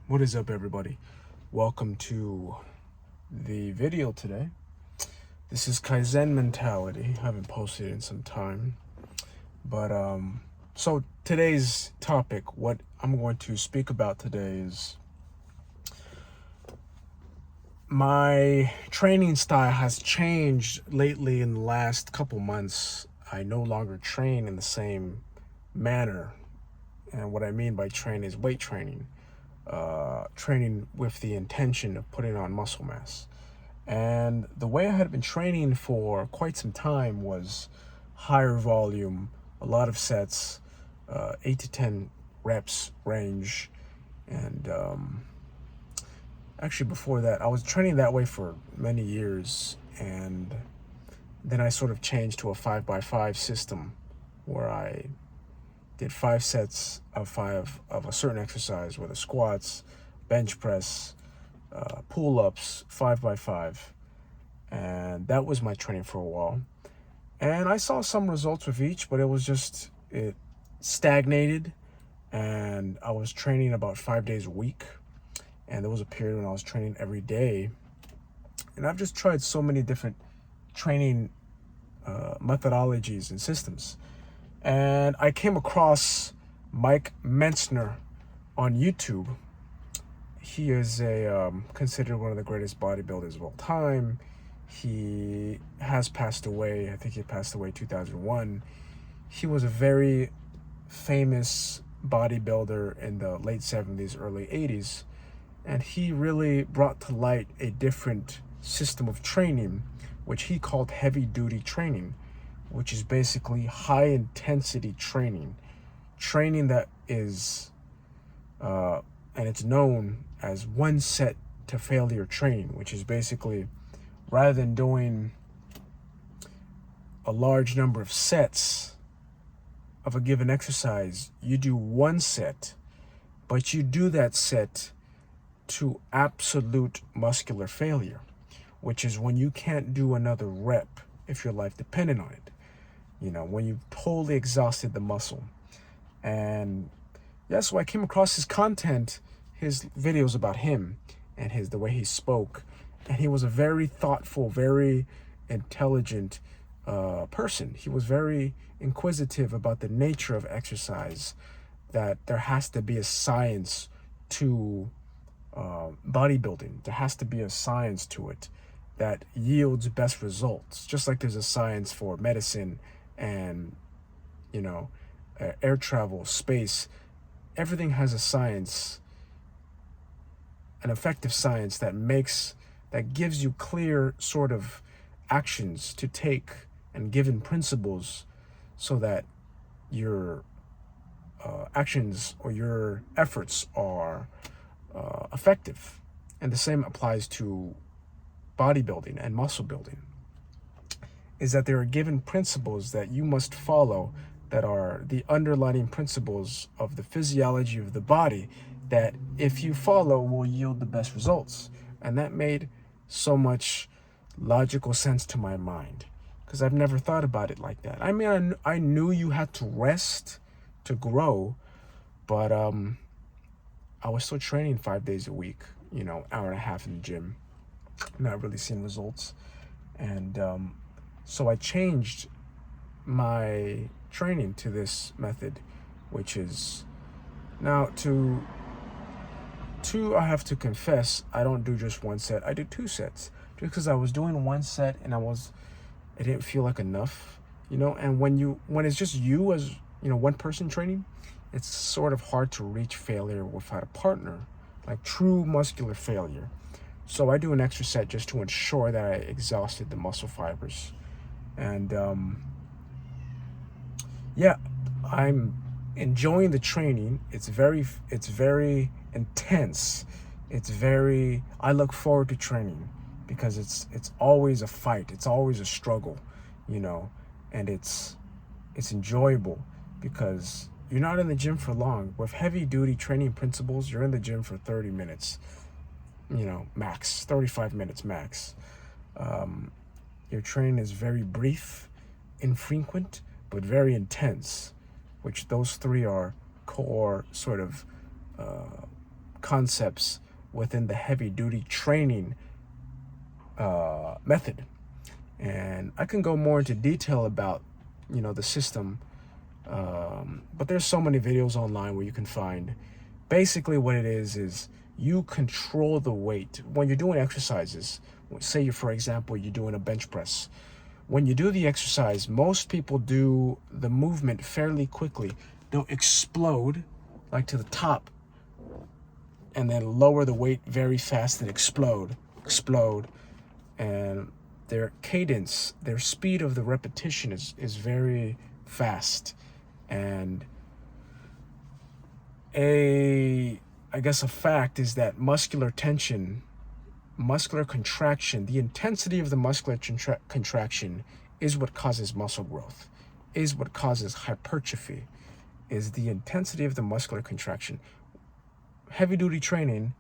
What is up, everybody? Welcome to the video today. This is Kaizen mentality. I haven't posted in some time, but so today's topic, what I'm going to speak about today is my training style has changed lately in the last couple months. I no longer train in the same manner, and what I mean by train is weight training. Training with the intention of putting on muscle mass. And the way I had been training for quite some time was higher volume, a lot of sets, 8 to 10 reps range. And actually, before that, I was training that way for many years. And then I sort of changed to a 5x5 system where I did 5 sets of 5 of a certain exercise, whether squats, bench press, pull-ups, 5x5. And that was my training for a while. And I saw some results with each, but it stagnated. And I was training about 5 days a week. And there was a period when I was training every day. And I've just tried so many different training methodologies and systems. And I came across Mensner on YouTube. He is considered one of the greatest bodybuilders of all time. He has passed away. I think he passed away in 2001. He was a very famous bodybuilder in the late 70s, early 80s. And he really brought to light a different system of training, which he called heavy-duty training, which is basically high-intensity training that is, and it's known as one set to failure training, which is basically, rather than doing a large number of sets of a given exercise, you do one set, but you do that set to absolute muscular failure, which is when you can't do another rep if your life depended on it. When you've totally exhausted the muscle. And yeah, so I came across his content, his videos about him and the way he spoke. And he was a very thoughtful, very intelligent person. He was very inquisitive about the nature of exercise, that there has to be a science to bodybuilding. There has to be a science to it that yields best results, just like there's a science for medicine and air travel, space. Everything has a science, an effective science that gives you clear sort of actions to take and given principles, so that your actions or your efforts are effective. And the same applies to bodybuilding and muscle building, is that there are given principles that you must follow, that are the underlying principles of the physiology of the body, that if you follow will yield the best results. And that made so much logical sense to my mind, because I've never thought about it like that. I mean, I knew you had to rest to grow, but I was still training 5 days a week, hour and a half in the gym, not really seeing results. And so I changed my training to this method, which is now I have to confess, I don't do just one set. I do 2 sets, just because I was doing one set and it didn't feel like enough, and when it's just you as, one person training, it's sort of hard to reach failure without a partner, like true muscular failure. So I do an extra set just to ensure that I exhausted the muscle fibers. And yeah, I'm enjoying the training. It's very intense. I look forward to training, because it's always a fight. It's always a struggle, and it's enjoyable, because you're not in the gym for long. With heavy duty training principles, you're in the gym for 30 minutes, max, 35 minutes max. Your training is very brief, infrequent, but very intense, which those 3 are core sort of concepts within the heavy duty training method. And I can go more into detail about, the system. But there's so many videos online where you can find basically what it is you control the weight. When you're doing exercises, say for example, you're doing a bench press. When you do the exercise, most people do the movement fairly quickly. They'll explode like to the top and then lower the weight very fast and explode. And their cadence, their speed of the repetition is very fast. And I guess a fact is that muscular tension, muscular contraction, the intensity of the muscular contraction is what causes muscle growth, is what causes hypertrophy, is the intensity of the muscular contraction. Heavy duty training,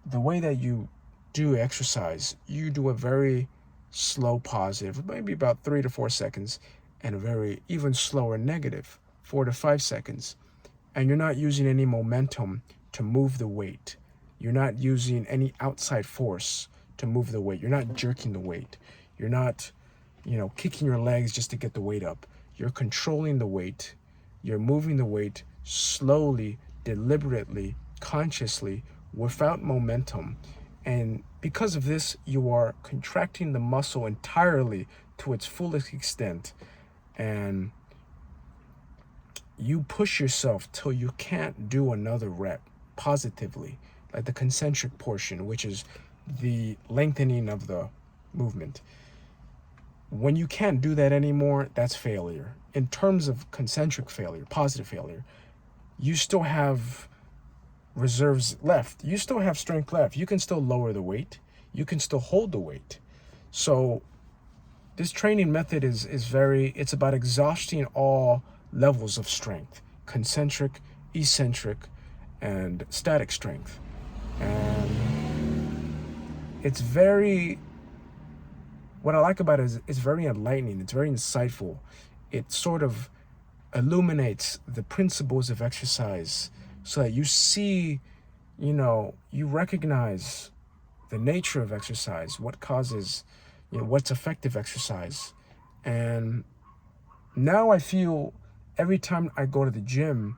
the way that you do exercise, you do a very slow positive, maybe about 3 to 4 seconds, and a very even slower negative, 4 to 5 seconds. And you're not using any momentum to move the weight. You're not using any outside force to move the weight. You're not jerking the weight. You're not, kicking your legs just to get the weight up. You're controlling the weight. You're moving the weight slowly, deliberately, consciously, without momentum. And because of this, you are contracting the muscle entirely to its fullest extent. And you push yourself till you can't do another rep positively, like the concentric portion, which is the lengthening of the movement. When you can't do that anymore, that's failure. In terms of concentric failure, positive failure, you still have reserves left. You still have strength left. You can still lower the weight. You can still hold the weight. So this training method it's about exhausting all levels of strength: concentric, eccentric, and static strength. And what I like about it is it's very enlightening. It's very insightful. It sort of illuminates the principles of exercise so that you see, you recognize the nature of exercise, what causes, what's effective exercise. And now I feel every time I go to the gym,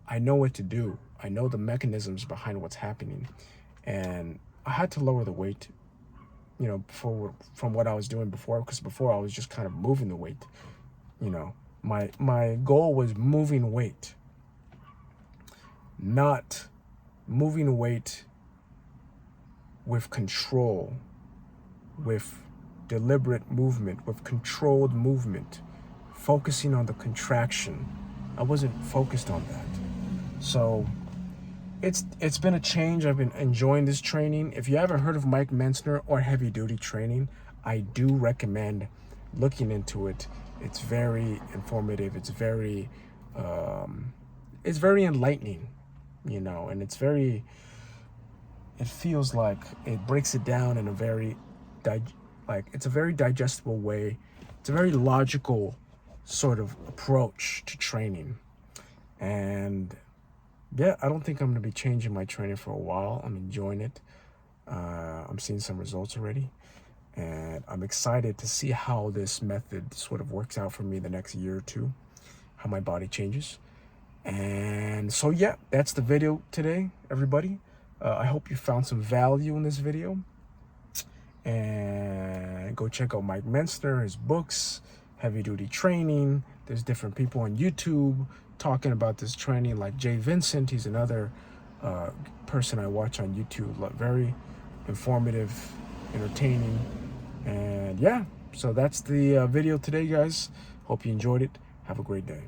I know what to do. I know the mechanisms behind what's happening. And I had to lower the weight, from what I was doing before, because before I was just kind of moving the weight. My goal was moving weight, not moving weight with control, with deliberate movement, with controlled movement, focusing on the contraction. I wasn't focused on that. So it's been a change. I've been enjoying this training. If you haven't heard of Mike Mensner or heavy duty training, I do recommend looking into it. It's very informative. It's very enlightening, and it feels like it breaks it down in a very it's a very digestible way. It's a very logical sort of approach to training. And yeah, I don't think I'm going to be changing my training for a while. I'm enjoying it. I'm seeing some results already. And I'm excited to see how this method sort of works out for me the next year or two, how my body changes. And so, yeah, that's the video today, everybody. I hope you found some value in this video. And go check out Mike Mensner, his books, heavy duty training. There's different people on YouTube talking about this training, like Jay Vincent. He's another person I watch on YouTube. Very informative, entertaining. And yeah, so that's the video today, guys. Hope you enjoyed it. Have a great day.